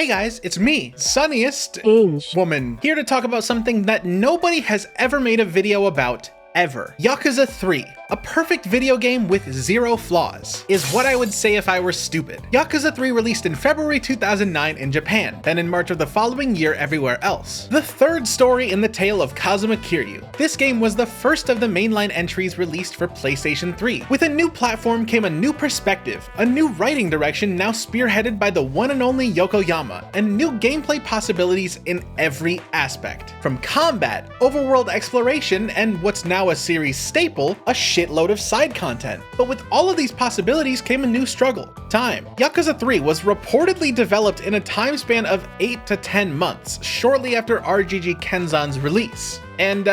Hey guys, it's me, Sunniest Inch. Woman, here to talk about something that nobody has ever made a video about, ever. Yakuza 3, a perfect video game with zero flaws, is what I would say if I were stupid. Yakuza 3 released in February 2009 in Japan, then in March of the following year everywhere else. The third story in the tale of Kazuma Kiryu. This game was the first of the mainline entries released for PlayStation 3. With a new platform came a new perspective, a new writing direction now spearheaded by the one and only Yokoyama, and new gameplay possibilities in every aspect. From combat, overworld exploration, and what's now a series staple, a shitload of side content. But with all of these possibilities came a new struggle: time. Yakuza 3 was reportedly developed in a time span of 8 to 10 months, shortly after RGG Kenzan's release. And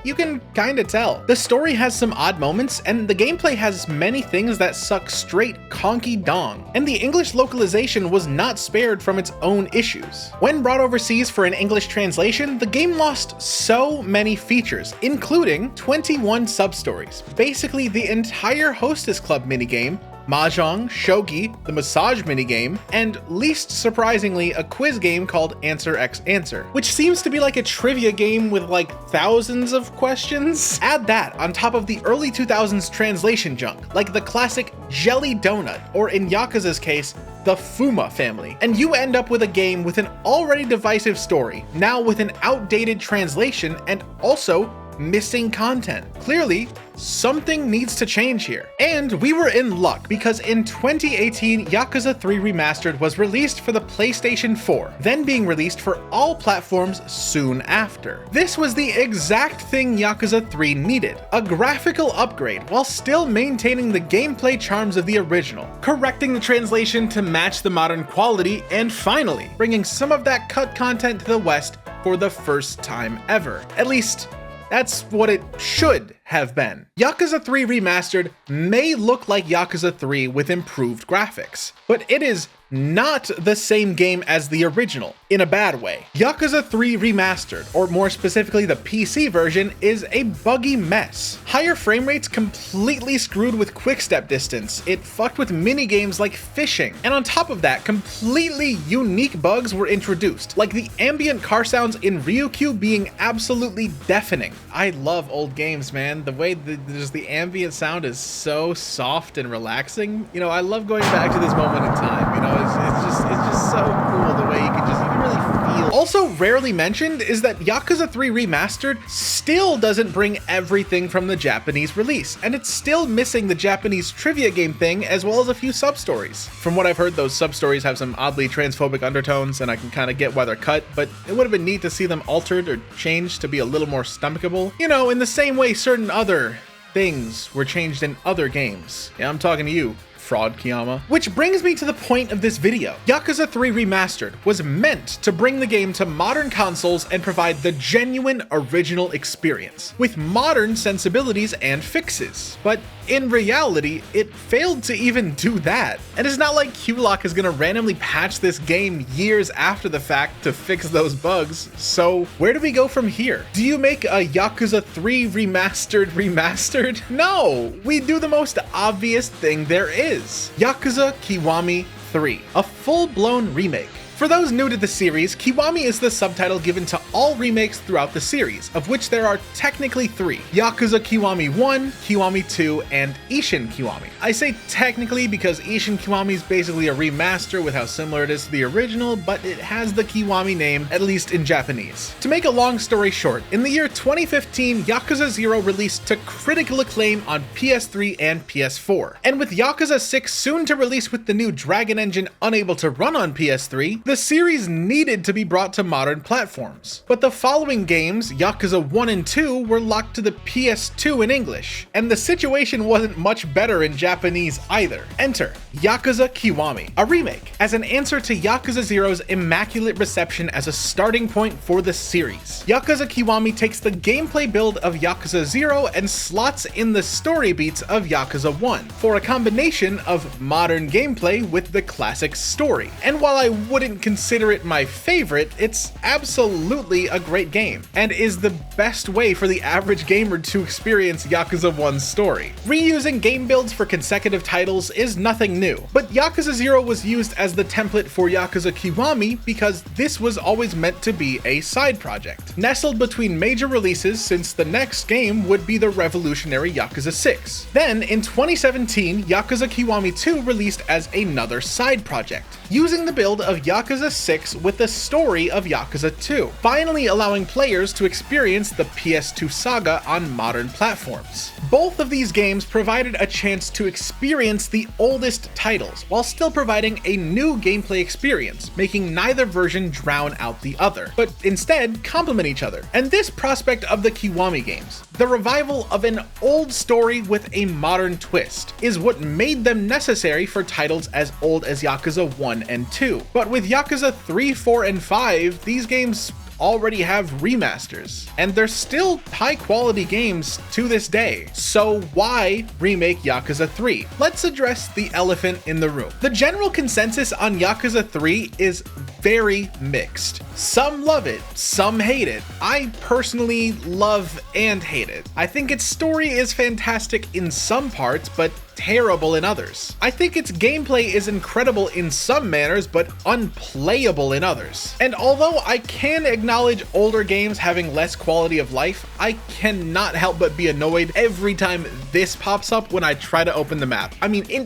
you can kinda tell. The story has some odd moments, and the gameplay has many things that suck straight conky dong. And the English localization was not spared from its own issues. When brought overseas for an English translation, the game lost so many features, including 21 sub-stories, basically the entire Hostess Club minigame, Mahjong, Shogi, the massage minigame, and least surprisingly, a quiz game called Answer X Answer, which seems to be like a trivia game with like thousands of questions. Add that on top of the early 2000s translation junk, like the classic Jelly Donut, or in Yakuza's case, the Fuma family, and you end up with a game with an already divisive story, now with an outdated translation and also missing content. Clearly, something needs to change here. And we were in luck, because in 2018, Yakuza 3 Remastered was released for the PlayStation 4, then being released for all platforms soon after. This was the exact thing Yakuza 3 needed: a graphical upgrade while still maintaining the gameplay charms of the original, correcting the translation to match the modern quality, and finally, bringing some of that cut content to the West for the first time ever. At least, that's what it should have been. Yakuza 3 Remastered may look like Yakuza 3 with improved graphics, but it is not the same game as the original, in a bad way. Yakuza 3 Remastered, or more specifically the PC version, is a buggy mess. Higher frame rates completely screwed with quick-step distance, it fucked with minigames like fishing, and on top of that, completely unique bugs were introduced, like the ambient car sounds in Ryukyu being absolutely deafening. I love old games, man. The way just the ambient sound is so soft and relaxing. You know, I love going back to this moment in time, you know, it's just so cool the way you can really feel. Also rarely mentioned is that Yakuza 3 Remastered still doesn't bring everything from the Japanese release, and it's still missing the Japanese trivia game thing as well as a few sub-stories. From what I've heard, those sub-stories have some oddly transphobic undertones, and I can kind of get why they're cut, but it would have been neat to see them altered or changed to be a little more stomachable. You know, in the same way certain other things were changed in other games. Yeah, I'm talking to you, Fraud Kiwami. Which brings me to the point of this video. Yakuza 3 Remastered was meant to bring the game to modern consoles and provide the genuine original experience, with modern sensibilities and fixes. But in reality, it failed to even do that. And it's not like Q-Lock is gonna randomly patch this game years after the fact to fix those bugs. So where do we go from here? Do you make a Yakuza 3 Remastered? No! We do the most obvious thing there is. Yakuza Kiwami 3, a full-blown remake. For those new to the series, Kiwami is the subtitle given to all remakes throughout the series, of which there are technically 3. Yakuza Kiwami 1, Kiwami 2, and Ishin Kiwami. I say technically because Ishin Kiwami is basically a remaster with how similar it is to the original, but it has the Kiwami name, at least in Japanese. To make a long story short, in the year 2015, Yakuza 0 released to critical acclaim on PS3 and PS4. And with Yakuza 6 soon to release with the new Dragon engine unable to run on PS3, the series needed to be brought to modern platforms. But the following games, Yakuza 1 and 2, were locked to the PS2 in English, and the situation wasn't much better in Japanese either. Enter Yakuza Kiwami, a remake, as an answer to Yakuza 0's immaculate reception as a starting point for the series. Yakuza Kiwami takes the gameplay build of Yakuza 0 and slots in the story beats of Yakuza 1, for a combination of modern gameplay with the classic story. And while I wouldn't wouldn't consider it my favorite, it's absolutely a great game, and is the best way for the average gamer to experience Yakuza 1's story. Reusing game builds for consecutive titles is nothing new, but Yakuza 0 was used as the template for Yakuza Kiwami because this was always meant to be a side project, nestled between major releases since the next game would be the revolutionary Yakuza 6. Then, in 2017, Yakuza Kiwami 2 released as another side project, using the build of Yakuza 6 with the story of Yakuza 2, finally allowing players to experience the PS2 saga on modern platforms. Both of these games provided a chance to experience the oldest titles, while still providing a new gameplay experience, making neither version drown out the other, but instead complement each other. And this prospect of the Kiwami games, the revival of an old story with a modern twist, is what made them necessary for titles as old as Yakuza 1 and 2. But with Yakuza 3, 4, and 5, these games already have remasters, and they're still high quality games to this day. So why remake Yakuza 3? Let's address the elephant in the room. The general consensus on Yakuza 3 is very mixed. Some love it, some hate it. I personally love and hate it. I think its story is fantastic in some parts, but terrible in others. I think its gameplay is incredible in some manners, but unplayable in others. And although I can acknowledge older games having less quality of life, I cannot help but be annoyed every time this pops up when I try to open the map. I mean, in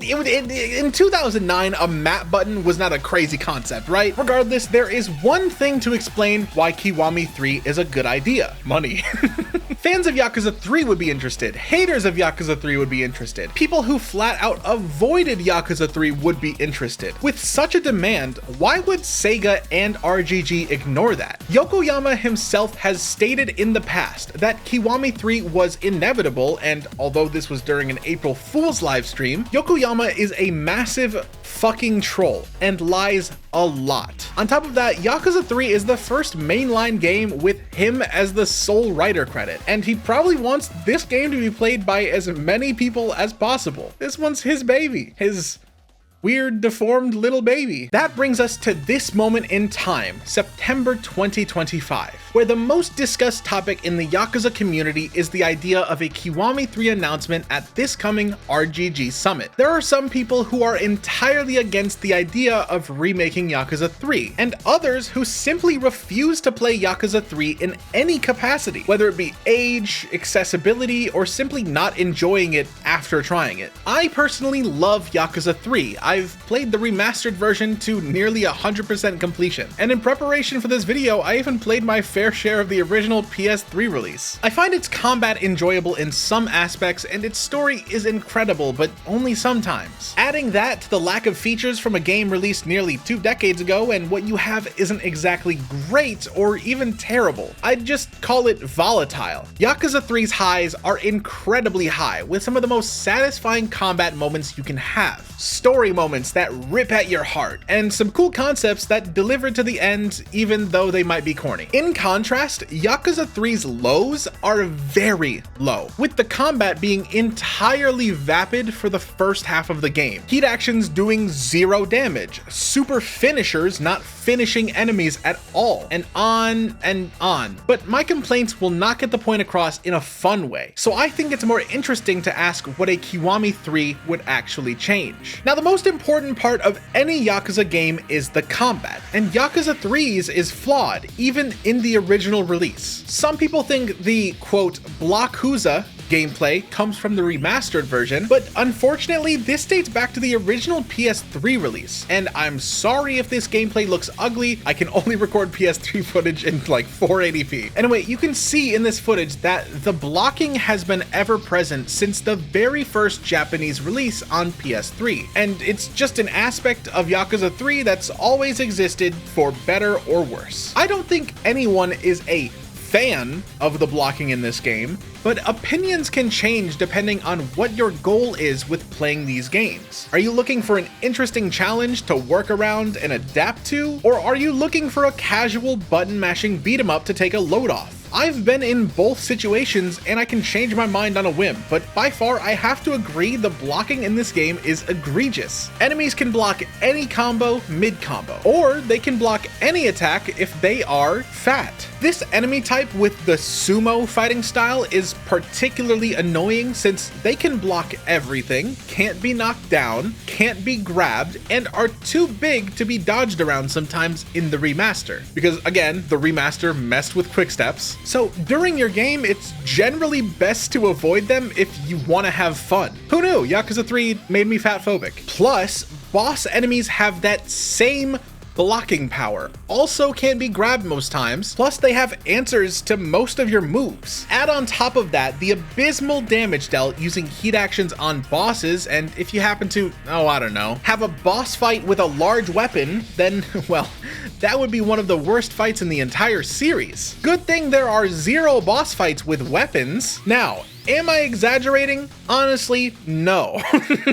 2009, a map button was not a crazy concept, right? Regardless, there is one thing to explain why Kiwami 3 is a good idea: money. Fans of Yakuza 3 would be interested, haters of Yakuza 3 would be interested, people who flat out avoided Yakuza 3 would be interested. With such a demand, why would Sega and RGG ignore that? Yokoyama himself has stated in the past that Kiwami 3 was inevitable, and although this was during an April Fool's livestream, Yokoyama is a massive fucking troll and lies a lot. On top of that, Yakuza 3 is the first mainline game with him as the sole writer credit, and he probably wants this game to be played by as many people as possible. This one's his baby. His weird, deformed little baby. That brings us to this moment in time, September 2025, where the most discussed topic in the Yakuza community is the idea of a Kiwami 3 announcement at this coming RGG Summit. There are some people who are entirely against the idea of remaking Yakuza 3, and others who simply refuse to play Yakuza 3 in any capacity, whether it be age, accessibility, or simply not enjoying it after trying it. I personally love Yakuza 3. I've played the remastered version to nearly 100% completion, and in preparation for this video, I even played my fair share of the original PS3 release. I find its combat enjoyable in some aspects, and its story is incredible, but only sometimes. Adding that to the lack of features from a game released nearly 2 decades ago, and what you have isn't exactly great or even terrible. I'd just call it volatile. Yakuza 3's highs are incredibly high, with some of the most satisfying combat moments you can have, story moments that rip at your heart, and some cool concepts that deliver to the end even though they might be corny. In contrast, Yakuza 3's lows are very low, with the combat being entirely vapid for the first half of the game, heat actions doing 0 damage, super finishers not finishing enemies at all, and on and on. But my complaints will not get the point across in a fun way, so I think it's more interesting to ask what a Kiwami 3 would actually change. Now, the most important part of any Yakuza game is the combat, and Yakuza 3's is flawed, even in the original release. Some people think the, quote, Blockuza gameplay comes from the remastered version, but unfortunately this dates back to the original PS3 release, and I'm sorry if this gameplay looks ugly. I can only record PS3 footage in like 480p. Anyway, you can see in this footage that the blocking has been ever present since the very first Japanese release on PS3, and it's just an aspect of Yakuza 3 that's always existed, for better or worse. I don't think anyone is a fan of the blocking in this game, but opinions can change depending on what your goal is with playing these games. Are you looking for an interesting challenge to work around and adapt to, or are you looking for a casual button mashing beat 'em up to take a load off? I've been in both situations and I can change my mind on a whim, but by far I have to agree the blocking in this game is egregious. Enemies can block any combo mid-combo, or they can block any attack if they are fat. This enemy type with the sumo fighting style is particularly annoying since they can block everything, can't be knocked down, can't be grabbed, and are too big to be dodged around sometimes in the remaster. Because again, the remaster messed with quick steps. So during your game, it's generally best to avoid them if you want to have fun. Who knew? Yakuza 3 made me fat phobic. Plus, boss enemies have that same blocking power, also can't be grabbed most times, plus they have answers to most of your moves. Add on top of that the abysmal damage dealt using heat actions on bosses, and if you happen to, I don't know, have a boss fight with a large weapon, then, well, that would be one of the worst fights in the entire series. Good thing there are 0 boss fights with weapons. Now, am I exaggerating? Honestly, no.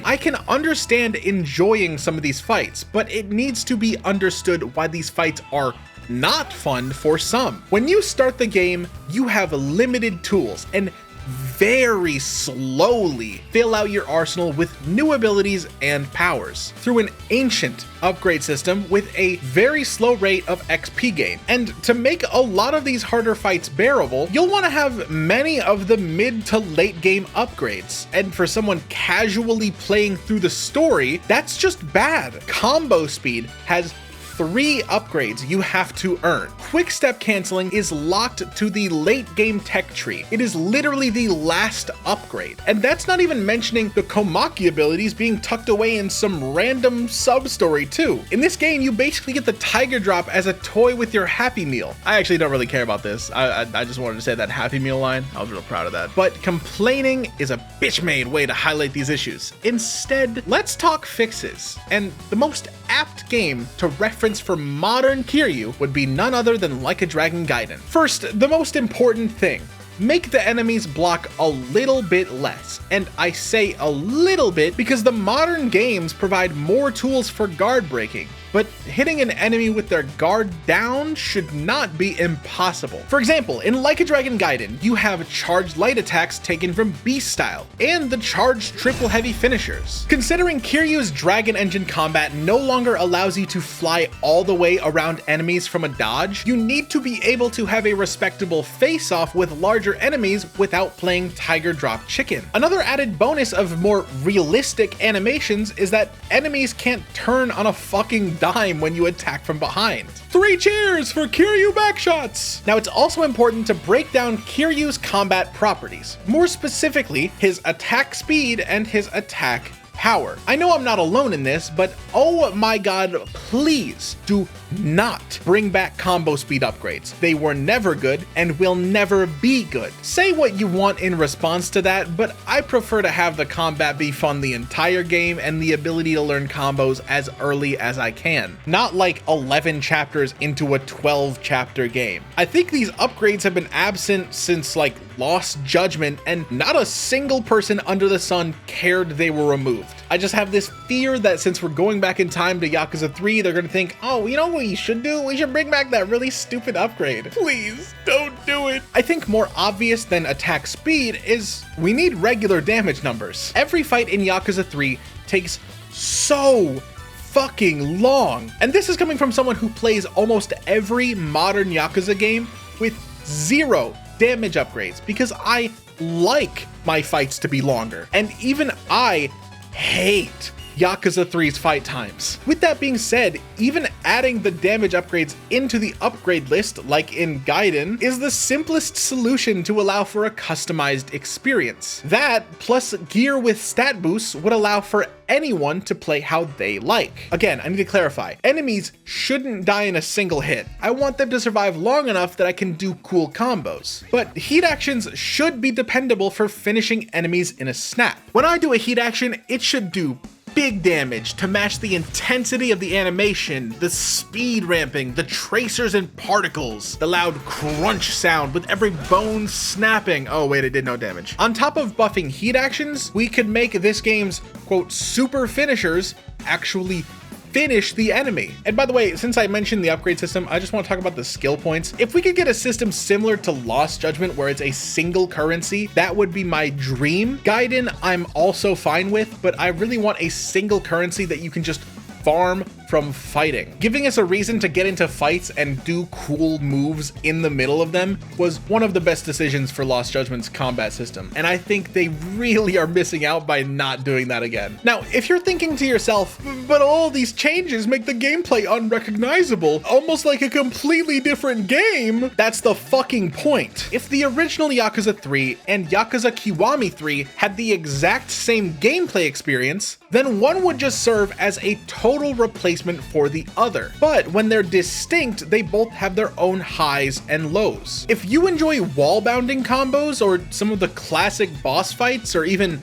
I can understand enjoying some of these fights, but it needs to be understood why these fights are not fun for some. When you start the game, you have limited tools and very slowly fill out your arsenal with new abilities and powers through an ancient upgrade system with a very slow rate of XP gain. And to make a lot of these harder fights bearable, you'll want to have many of the mid to late game upgrades. And for someone casually playing through the story, that's just bad. Combo speed has 3 upgrades you have to earn. Quick step canceling is locked to the late game tech tree. It is literally the last upgrade. And that's not even mentioning the Komaki abilities being tucked away in some random sub-story too. In this game, you basically get the Tiger Drop as a toy with your Happy Meal. I actually don't really care about this. I just wanted to say that Happy Meal line. I was real proud of that. But complaining is a bitch-made way to highlight these issues. Instead, let's talk fixes. And the most apt game to reference for modern Kiryu would be none other than Like a Dragon Gaiden. First, the most important thing. Make the enemies block a little bit less. And I say a little bit because the modern games provide more tools for guard breaking. But hitting an enemy with their guard down should not be impossible. For example, in Like a Dragon Gaiden, you have charged light attacks taken from Beast style, and the charged triple heavy finishers. Considering Kiryu's Dragon Engine combat no longer allows you to fly all the way around enemies from a dodge, you need to be able to have a respectable face-off with larger enemies without playing Tiger Drop Chicken. Another added bonus of more realistic animations is that enemies can't turn on a fucking dime when you attack from behind. 3 cheers for Kiryu backshots! Now, it's also important to break down Kiryu's combat properties, more specifically his attack speed and his attack power. I know I'm not alone in this, but oh my god, please do not bring back combo speed upgrades. They were never good and will never be good. Say what you want in response to that, but I prefer to have the combat be fun the entire game and the ability to learn combos as early as I can. Not like 11 chapters into a 12 chapter game. I think these upgrades have been absent since like Lost Judgment, and not a single person under the sun cared they were removed. I just have this fear that since we're going back in time to Yakuza 3, they're gonna think, oh, you know what we should do? We should bring back that really stupid upgrade. Please, don't do it. I think more obvious than attack speed is we need regular damage numbers. Every fight in Yakuza 3 takes so fucking long. And this is coming from someone who plays almost every modern Yakuza game with 0 damage upgrades because I like my fights to be longer. And even I hate Yakuza 3's fight times. With that being said, even adding the damage upgrades into the upgrade list, like in Gaiden, is the simplest solution to allow for a customized experience. That, plus gear with stat boosts, would allow for anyone to play how they like. Again, I need to clarify, enemies shouldn't die in a single hit. I want them to survive long enough that I can do cool combos. But heat actions should be dependable for finishing enemies in a snap. When I do a heat action, it should do big damage to match the intensity of the animation, the speed ramping, the tracers and particles, the loud crunch sound with every bone snapping. Oh wait, it did no damage. On top of buffing heat actions, we could make this game's quote super finishers actually finish the enemy. And by the way, since I mentioned the upgrade system, I just want to talk about the skill points. If we could get a system similar to Lost Judgment where it's a single currency, that would be my dream. Gaiden, I'm also fine with, but I really want a single currency that you can just farm from fighting. Giving us a reason to get into fights and do cool moves in the middle of them was one of the best decisions for Lost Judgment's combat system, and I think they really are missing out by not doing that again. Now, if you're thinking to yourself, but all these changes make the gameplay unrecognizable, almost like a completely different game, that's the fucking point. If the original Yakuza 3 and Yakuza Kiwami 3 had the exact same gameplay experience, then one would just serve as a total replacement for the other. But when they're distinct, they both have their own highs and lows. If you enjoy wall bounding combos or some of the classic boss fights or even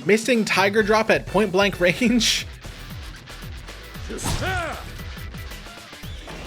missing Tiger Drop at point blank range,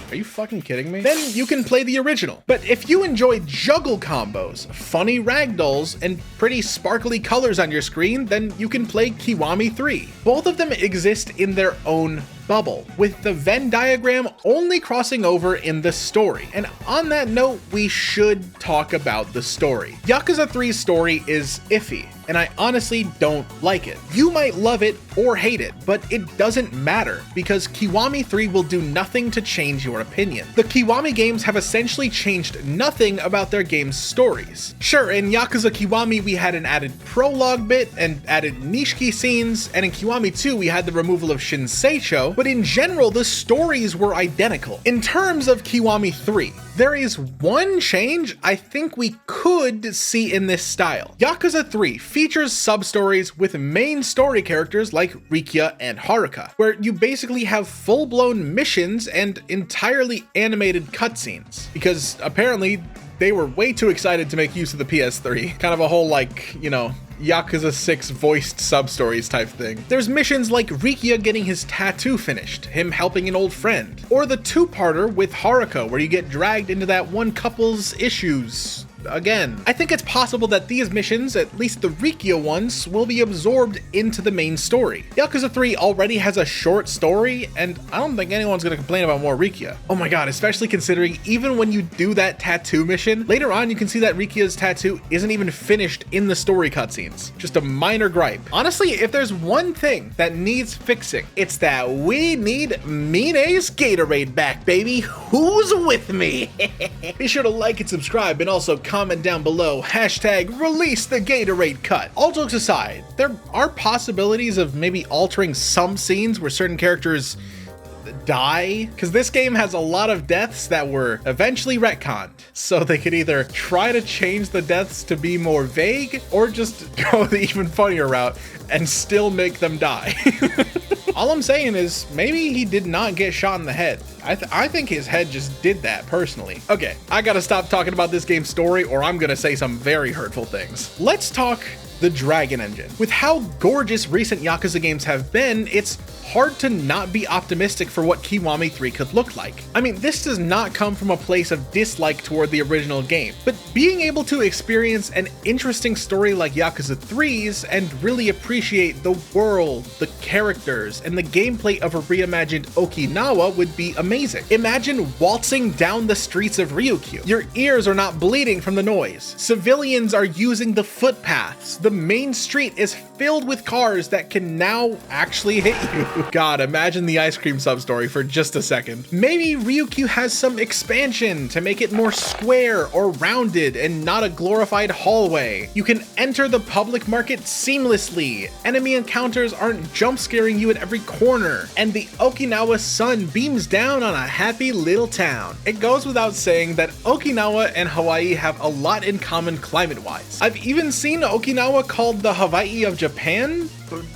are you fucking kidding me? Then you can play the original. But if you enjoy juggle combos, funny ragdolls, and pretty sparkly colors on your screen, then you can play Kiwami 3. Both of them exist in their own bubble, with the Venn diagram only crossing over in the story. And on that note, we should talk about the story. Yakuza 3's story is iffy, and I honestly don't like it. You might love it or hate it, but it doesn't matter because Kiwami 3 will do nothing to change your opinion. The Kiwami games have essentially changed nothing about their games' stories. Sure, in Yakuza Kiwami we had an added prologue bit and added Nishiki scenes, and in Kiwami 2 we had the removal of Shinseicho, but in general the stories were identical. In terms of Kiwami 3, there is one change I think we could see in this style. Yakuza 3 features sub-stories with main story characters like Rikia and Haruka, where you basically have full-blown missions and entirely animated cutscenes, because apparently they were way too excited to make use of the PS3. Kind of a whole, like, you know, Yakuza 6 voiced sub-stories type thing. There's missions like Rikia getting his tattoo finished, him helping an old friend, or the two-parter with Haruka where you get dragged into that one couple's issues again. I think it's possible that these missions, at least the Rikia ones, will be absorbed into the main story. Yakuza 3 already has a short story, and I don't think anyone's gonna complain about more Rikia. Oh my god, especially considering even when you do that tattoo mission, later on you can see that Rikia's tattoo isn't even finished in the story cutscenes. Just a minor gripe. Honestly, if there's one thing that needs fixing, it's that we need Mine's Gatorade back, baby. Who's with me? Be sure to like and subscribe, and also comment down below, hashtag release the Gatorade cut. All jokes aside, there are possibilities of maybe altering some scenes where certain characters die, because this game has a lot of deaths that were eventually retconned, so they could either try to change the deaths to be more vague or just go the even funnier route and still make them die. All I'm saying is maybe he did not get shot in the head. I think his head just did that personally. Okay, I gotta stop talking about this game's story or I'm gonna say some very hurtful things. Let's talk the Dragon Engine. With how gorgeous recent Yakuza games have been, it's hard to not be optimistic for what Kiwami 3 could look like. I mean, this does not come from a place of dislike toward the original game, but being able to experience an interesting story like Yakuza 3's and really appreciate the world, the characters, and the gameplay of a reimagined Okinawa would be amazing. Imagine waltzing down the streets of Ryukyu. Your ears are not bleeding from the noise. Civilians are using the footpaths. The main street is filled with cars that can now actually hit you. God, imagine the ice cream sub-story for just a second. Maybe Ryukyu has some expansion to make it more square or rounded and not a glorified hallway. You can enter the public market seamlessly. Enemy encounters aren't jump scaring you at every corner. And the Okinawa sun beams down on a happy little town. It goes without saying that Okinawa and Hawaii have a lot in common climate-wise. I've even seen Okinawa called the Hawaii of Japan.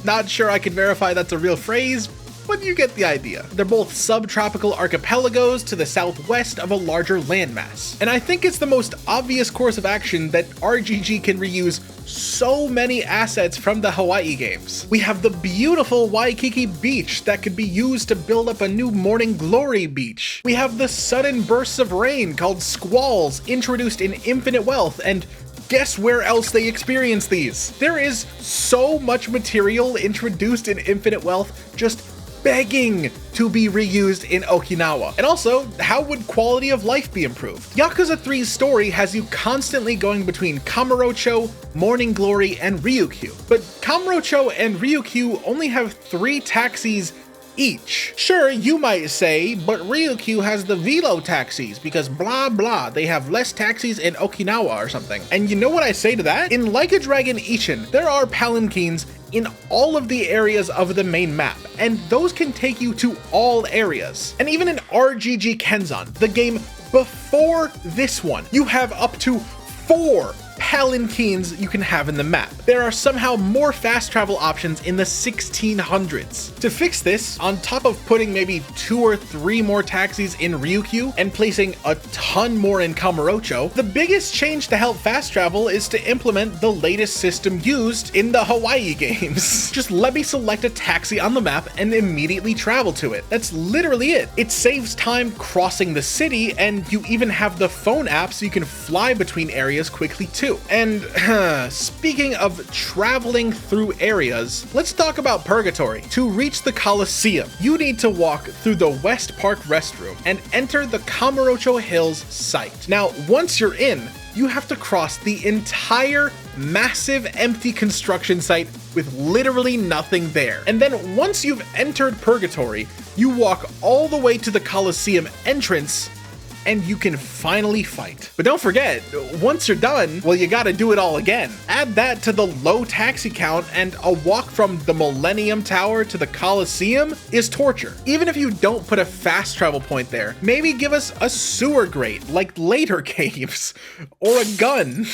Not sure I can verify that's a real phrase, but you get the idea. They're both subtropical archipelagos to the southwest of a larger landmass. And I think it's the most obvious course of action that RGG can reuse so many assets from the Hawaii games. We have the beautiful Waikiki Beach that could be used to build up a new Morning Glory beach. We have the sudden bursts of rain called squalls introduced in Infinite Wealth, and guess where else they experience these? There is so much material introduced in Infinite Wealth just begging to be reused in Okinawa? And also, how would quality of life be improved? Yakuza 3's story has you constantly going between Kamurocho, Morning Glory, and Ryukyu. But Kamurocho and Ryukyu only have 3 taxis each. Sure, you might say, but Ryukyu has the Velo taxis because blah blah, they have less taxis in Okinawa or something. And you know what I say to that? In Like a Dragon Ishin, there are palanquins in all of the areas of the main map, and those can take you to all areas. And even in RGG Kenzan, the game before this one, you have up to 4 palanquins you can have in the map. There are somehow more fast travel options in the 1600s. To fix this, on top of putting maybe 2 or 3 more taxis in Ryukyu and placing a ton more in Kamurocho, the biggest change to help fast travel is to implement the latest system used in the Hawaii games. Just let me select a taxi on the map and immediately travel to it. That's literally it. It saves time crossing the city, and you even have the phone app so you can fly between areas quickly too. And speaking of traveling through areas, let's talk about Purgatory. To reach the Coliseum, you need to walk through the West Park restroom and enter the Kamurocho Hills site. Now, once you're in, you have to cross the entire massive empty construction site with literally nothing there. And then once you've entered Purgatory, you walk all the way to the Coliseum entrance and you can finally fight. But don't forget, once you're done, well, you gotta do it all again. Add that to the low taxi count, and a walk from the Millennium Tower to the Coliseum is torture. Even if you don't put a fast travel point there, maybe give us a sewer grate like later games, or a gun.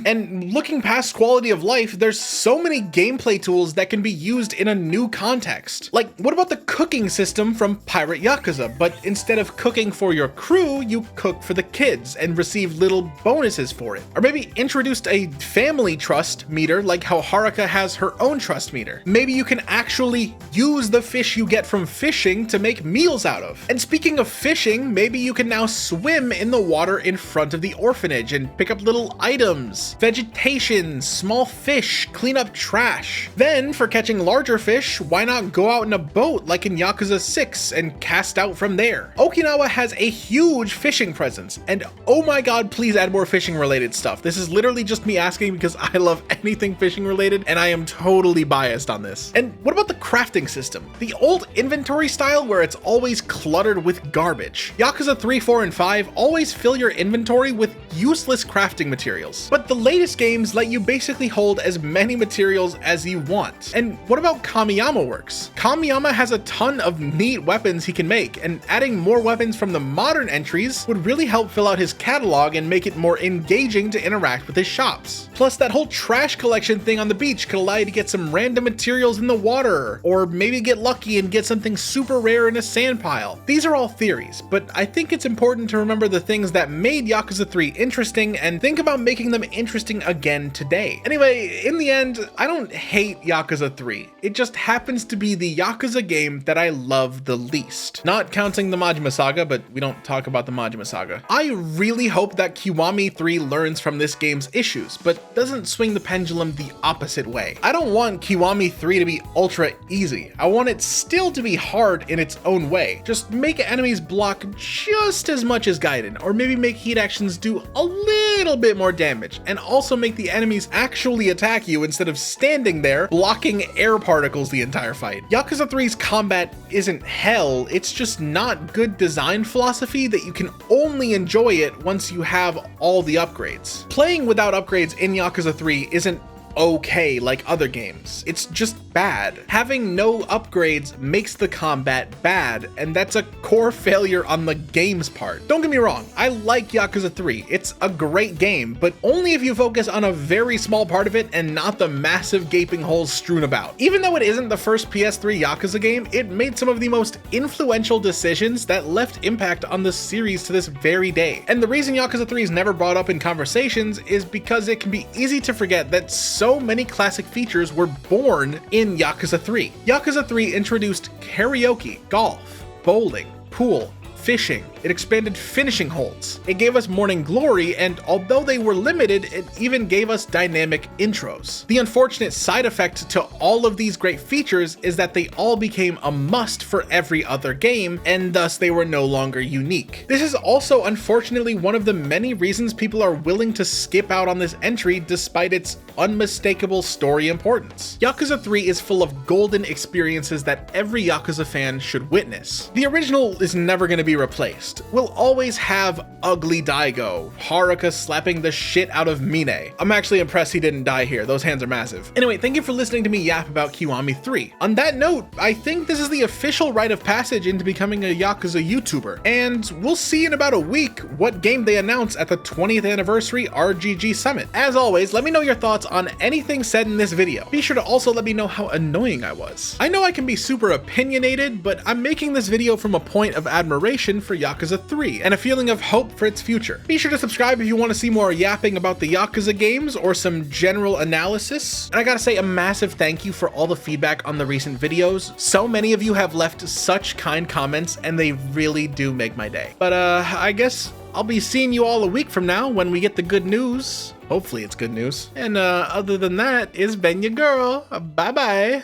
And looking past quality of life, there's so many gameplay tools that can be used in a new context. Like, what about the cooking system from Pirate Yakuza, but instead of cooking for your crew, you cook for the kids and receive little bonuses for it. Or maybe introduced a family trust meter like how Haruka has her own trust meter. Maybe you can actually use the fish you get from fishing to make meals out of. And speaking of fishing, maybe you can now swim in the water in front of the orphanage and pick up little items, vegetation, small fish, clean up trash. Then for catching larger fish, why not go out in a boat like in Yakuza 6 and cast out from there? Okinawa has a huge fishing presence, and oh my god, please add more fishing related stuff. This is literally just me asking because I love anything fishing related and I am totally biased on this. And what about the crafting system? The old inventory style where it's always cluttered with garbage. Yakuza 3, 4, and 5 always fill your inventory with useless crafting materials, but the latest games let you basically hold as many materials as you want. And what about Kamiyama Works? Kamiyama has a ton of neat weapons he can make, and adding more weapons from the modern entries would really help fill out his catalog and make it more engaging to interact with his shops. Plus, that whole trash collection thing on the beach could allow you to get some random materials in the water, or maybe get lucky and get something super rare in a sand pile. These are all theories, but I think it's important to remember the things that made Yakuza 3 interesting and think about making them interesting again today. Anyway, in the end, I don't hate Yakuza 3. It just happens to be the Yakuza game that I love the least. Not counting the Majima Saga, but we don't talk about the Majima Saga. I really hope that Kiwami 3 learns from this game's issues, but doesn't swing the pendulum the opposite way. I don't want Kiwami 3 to be ultra easy. I want it still to be hard in its own way. Just make enemies block just as much as Gaiden, or maybe make heat actions do a little bit more damage, and also make the enemies actually attack you instead of standing there blocking air particles the entire fight. Yakuza 3's combat isn't hell, it's just not good design philosophy that you can only enjoy it once you have all the upgrades. Playing without upgrades in Yakuza 3 isn't okay like other games. It's just bad. Having no upgrades makes the combat bad, and that's a core failure on the game's part. Don't get me wrong, I like Yakuza 3. It's a great game, but only if you focus on a very small part of it and not the massive gaping holes strewn about. Even though it isn't the first PS3 Yakuza game, it made some of the most influential decisions that left impact on the series to this very day. And the reason Yakuza 3 is never brought up in conversations is because it can be easy to forget that so many classic features were born in Yakuza 3. Yakuza 3 introduced karaoke, golf, bowling, pool, fishing. It expanded finishing holds. It gave us Morning Glory, and although they were limited, it even gave us dynamic intros. The unfortunate side effect to all of these great features is that they all became a must for every other game, and thus they were no longer unique. This is also unfortunately one of the many reasons people are willing to skip out on this entry despite its unmistakable story importance. Yakuza 3 is full of golden experiences that every Yakuza fan should witness. The original is never going to be replaced. We'll always have ugly Daigo, Haruka slapping the shit out of Mine. I'm actually impressed he didn't die here, those hands are massive. Anyway, thank you for listening to me yap about Kiwami 3. On that note, I think this is the official rite of passage into becoming a Yakuza YouTuber, and we'll see in about a week what game they announce at the 20th anniversary RGG Summit. As always, let me know your thoughts on anything said in this video. Be sure to also let me know how annoying I was. I know I can be super opinionated, but I'm making this video from a point of admiration for Yakuza 3 and a feeling of hope for its future. Be sure to subscribe if you want to see more yapping about the Yakuza games or some general analysis. And I gotta say a massive thank you for all the feedback on the recent videos. So many of you have left such kind comments and they really do make my day. But I guess I'll be seeing you all a week from now when we get the good news. Hopefully it's good news. And other than that, it's been your girl. Bye bye.